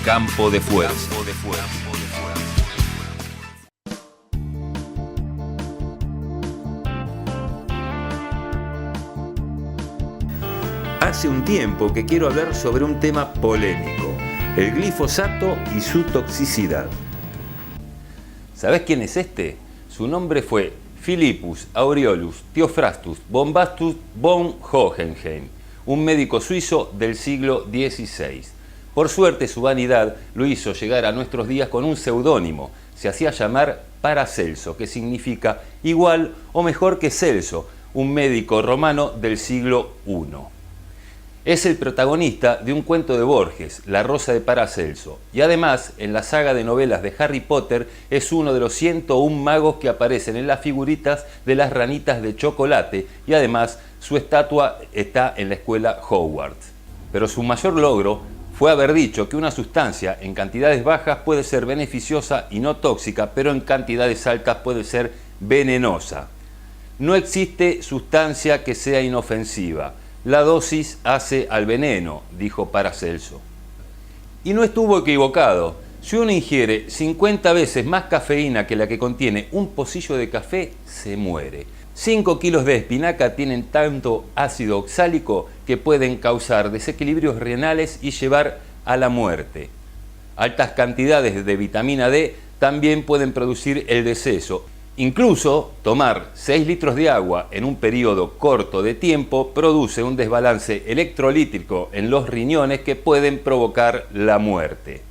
Campo de Fuerza. Hace un tiempo que quiero hablar sobre un tema polémico, el glifosato y su toxicidad. ¿Sabés quién es este? Su nombre fue Philippus Aureolus Theophrastus Bombastus von Hohenheim, un médico suizo del siglo XVI. Por suerte, su vanidad lo hizo llegar a nuestros días con un seudónimo. Se hacía llamar Paracelso, que significa igual o mejor que Celso, un médico romano del siglo I. Es el protagonista de un cuento de Borges, La Rosa de Paracelso, y además, en la saga de novelas de Harry Potter, es uno de los 101 magos que aparecen en las figuritas de las ranitas de chocolate, y además su estatua está en la escuela Hogwarts. Pero su mayor logro fue haber dicho que una sustancia en cantidades bajas puede ser beneficiosa y no tóxica, pero en cantidades altas puede ser venenosa. No existe sustancia que sea inofensiva. La dosis hace al veneno, dijo Paracelso. Y no estuvo equivocado. Si uno ingiere 50 veces más cafeína que la que contiene un pocillo de café, se muere. 5 kilos de espinaca tienen tanto ácido oxálico que pueden causar desequilibrios renales y llevar a la muerte. Altas cantidades de vitamina D también pueden producir el deceso. Incluso tomar 6 litros de agua en un periodo corto de tiempo produce un desbalance electrolítico en los riñones que pueden provocar la muerte.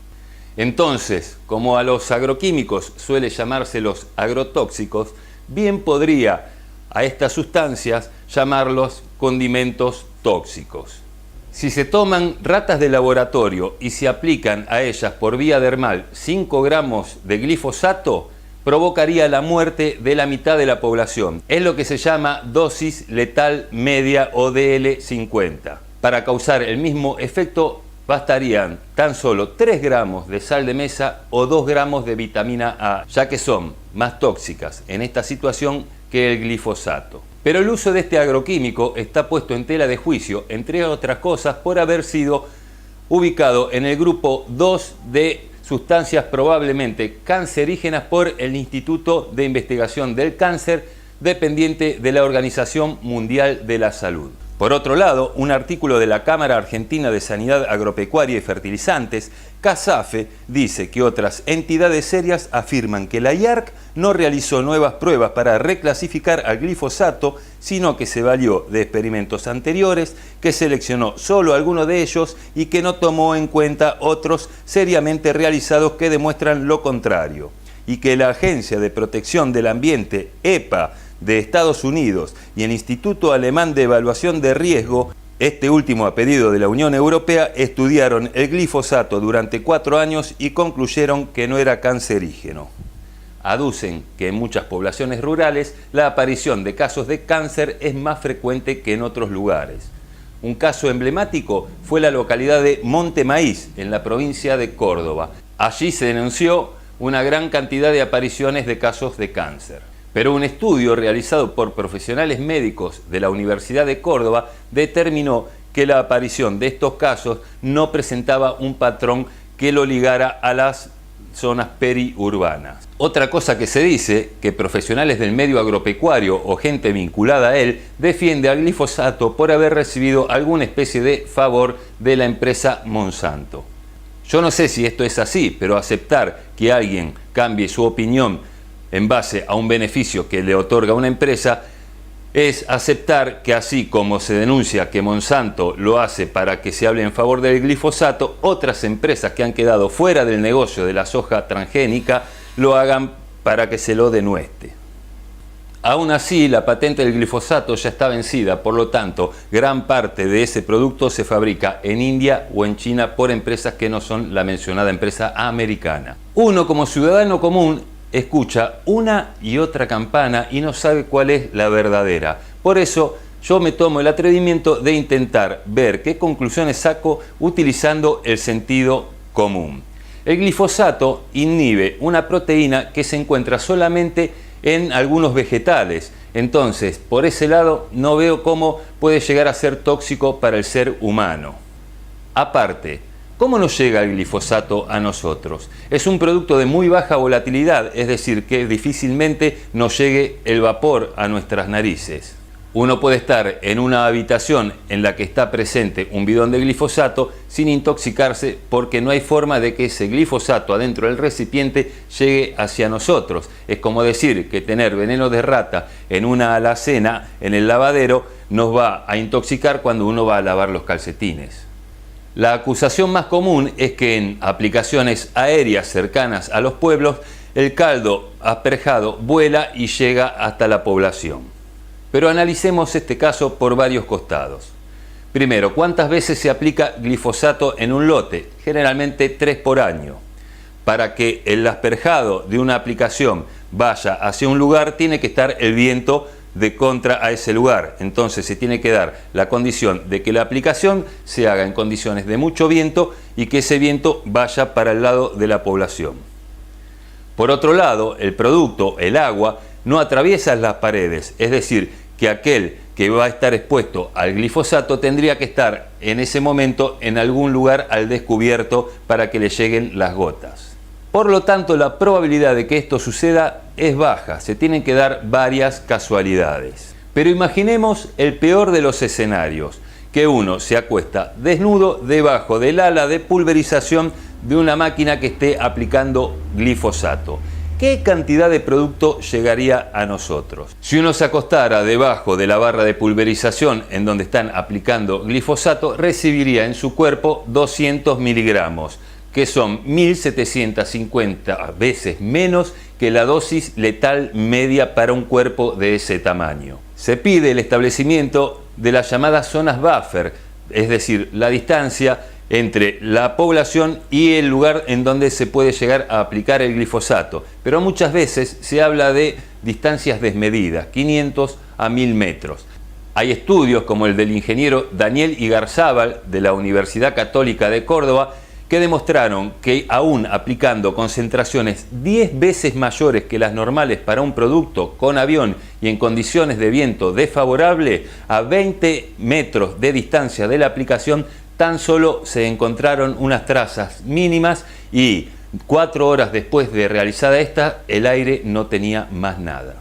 Entonces, como a los agroquímicos suele llamárselos agrotóxicos, bien podría a estas sustancias llamarlos condimentos tóxicos. Si se toman ratas de laboratorio y se aplican a ellas por vía dermal 5 gramos de glifosato, provocaría la muerte de la mitad de la población. Es lo que se llama dosis letal media o DL50. Para causar el mismo efecto bastarían tan solo 3 gramos de sal de mesa o 2 gramos de vitamina A, ya que son más tóxicas en esta situación que el glifosato. Pero el uso de este agroquímico está puesto en tela de juicio, entre otras cosas, por haber sido ubicado en el grupo 2 de sustancias probablemente cancerígenas por el Instituto de Investigación del Cáncer, dependiente de la Organización Mundial de la Salud. Por otro lado, un artículo de la Cámara Argentina de Sanidad Agropecuaria y Fertilizantes, CASAFE, dice que otras entidades serias afirman que la IARC no realizó nuevas pruebas para reclasificar al glifosato, sino que se valió de experimentos anteriores, que seleccionó solo algunos de ellos y que no tomó en cuenta otros seriamente realizados que demuestran lo contrario, y que la Agencia de Protección del Ambiente, EPA, de Estados Unidos y el Instituto Alemán de Evaluación de Riesgo, este último a pedido de la Unión Europea, estudiaron el glifosato durante 4 años y concluyeron que no era cancerígeno. Aducen que en muchas poblaciones rurales la aparición de casos de cáncer es más frecuente que en otros lugares. Un caso emblemático fue la localidad de Monte Maíz, en la provincia de Córdoba. Allí se denunció una gran cantidad de apariciones de casos de cáncer. Pero un estudio realizado por profesionales médicos de la Universidad de Córdoba determinó que la aparición de estos casos no presentaba un patrón que lo ligara a las zonas periurbanas. Otra cosa que se dice, que profesionales del medio agropecuario o gente vinculada a él defiende al glifosato por haber recibido alguna especie de favor de la empresa Monsanto. Yo no sé si esto es así, pero aceptar que alguien cambie su opinión en base a un beneficio que le otorga una empresa es aceptar que, así como se denuncia que Monsanto lo hace para que se hable en favor del glifosato, otras empresas que han quedado fuera del negocio de la soja transgénica lo hagan para que se lo denueste. Aún así, la patente del glifosato ya está vencida, por lo tanto, gran parte de ese producto se fabrica en India o en China por empresas que no son la mencionada empresa americana. Uno, como ciudadano común, escucha una y otra campana y no sabe cuál es la verdadera. Por eso yo me tomo el atrevimiento de intentar ver qué conclusiones saco utilizando el sentido común. El glifosato inhibe una proteína que se encuentra solamente en algunos vegetales. Entonces, por ese lado, no veo cómo puede llegar a ser tóxico para el ser humano. Aparte, ¿Cómo nos llega el glifosato a nosotros? Es un producto de muy baja volatilidad, es decir, que difícilmente nos llegue el vapor a nuestras narices. Uno puede estar en una habitación en la que está presente un bidón de glifosato sin intoxicarse porque no hay forma de que ese glifosato adentro del recipiente llegue hacia nosotros. Es como decir que tener veneno de rata en una alacena, en el lavadero, nos va a intoxicar cuando uno va a lavar los calcetines. La acusación más común es que en aplicaciones aéreas cercanas a los pueblos, el caldo asperjado vuela y llega hasta la población. Pero analicemos este caso por varios costados. Primero, ¿cuántas veces se aplica glifosato en un lote? Generalmente 3 por año. Para que el asperjado de una aplicación vaya hacia un lugar, tiene que estar el viento de contra a ese lugar. Entonces se tiene que dar la condición de que la aplicación se haga en condiciones de mucho viento y que ese viento vaya para el lado de la población. Por otro lado, el producto, el agua, no atraviesa las paredes, es decir, que aquel que va a estar expuesto al glifosato tendría que estar en ese momento en algún lugar al descubierto para que le lleguen las gotas. Por lo tanto, la probabilidad de que esto suceda es baja, se tienen que dar varias casualidades. Pero imaginemos el peor de los escenarios, que uno se acuesta desnudo debajo del ala de pulverización de una máquina que esté aplicando glifosato. ¿Qué cantidad de producto llegaría a nosotros? Si uno se acostara debajo de la barra de pulverización en donde están aplicando glifosato, recibiría en su cuerpo 200 miligramos, que son 1750 veces menos que la dosis letal media para un cuerpo de ese tamaño. Se pide el establecimiento de las llamadas zonas buffer, es decir, la distancia entre la población y el lugar en donde se puede llegar a aplicar el glifosato. Pero muchas veces se habla de distancias desmedidas, 500 a 1000 metros. Hay estudios como el del ingeniero Daniel Igarzábal de la Universidad Católica de Córdoba que demostraron que aún aplicando concentraciones 10 veces mayores que las normales para un producto con avión y en condiciones de viento desfavorable, a 20 metros de distancia de la aplicación tan solo se encontraron unas trazas mínimas y 4 horas después de realizada esta, el aire no tenía más nada.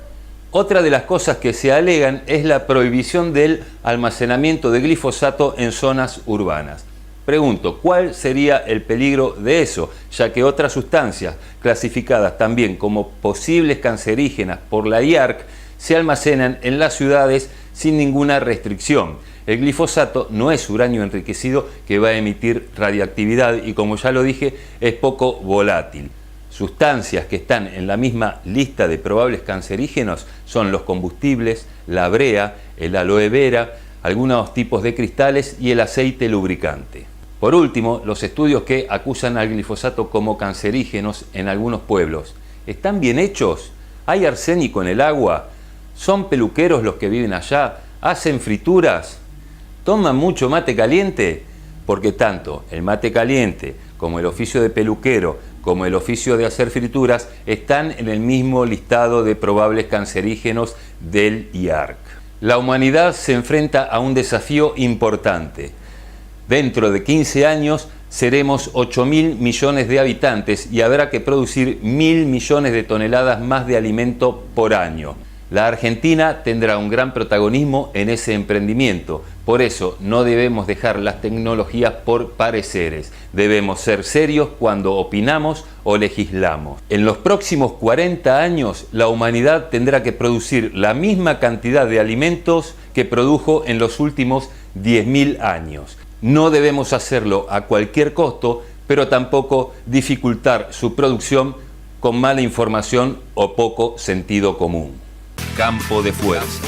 Otra de las cosas que se alegan es la prohibición del almacenamiento de glifosato en zonas urbanas. Pregunto, ¿cuál sería el peligro de eso? Ya que otras sustancias clasificadas también como posibles cancerígenas por la IARC se almacenan en las ciudades sin ninguna restricción. El glifosato no es uranio enriquecido que va a emitir radiactividad y, como ya lo dije, es poco volátil. Sustancias que están en la misma lista de probables cancerígenos son los combustibles, la brea, el aloe vera, algunos tipos de cristales y el aceite lubricante. Por último, los estudios que acusan al glifosato como cancerígenos en algunos pueblos, ¿están bien hechos? ¿Hay arsénico en el agua? ¿Son peluqueros los que viven allá? ¿Hacen frituras? ¿Toman mucho mate caliente? Porque tanto el mate caliente como el oficio de peluquero como el oficio de hacer frituras están en el mismo listado de probables cancerígenos del IARC. La humanidad se enfrenta a un desafío importante. Dentro de 15 años seremos 8.000 millones de habitantes y habrá que producir 1.000 millones de toneladas más de alimento por año. La Argentina tendrá un gran protagonismo en ese emprendimiento. Por eso no debemos dejar las tecnologías por pareceres. Debemos ser serios cuando opinamos o legislamos. En los próximos 40 años, la humanidad tendrá que producir la misma cantidad de alimentos que produjo en los últimos 10.000 años. No debemos hacerlo a cualquier costo, pero tampoco dificultar su producción con mala información o poco sentido común. Campo de fuerza.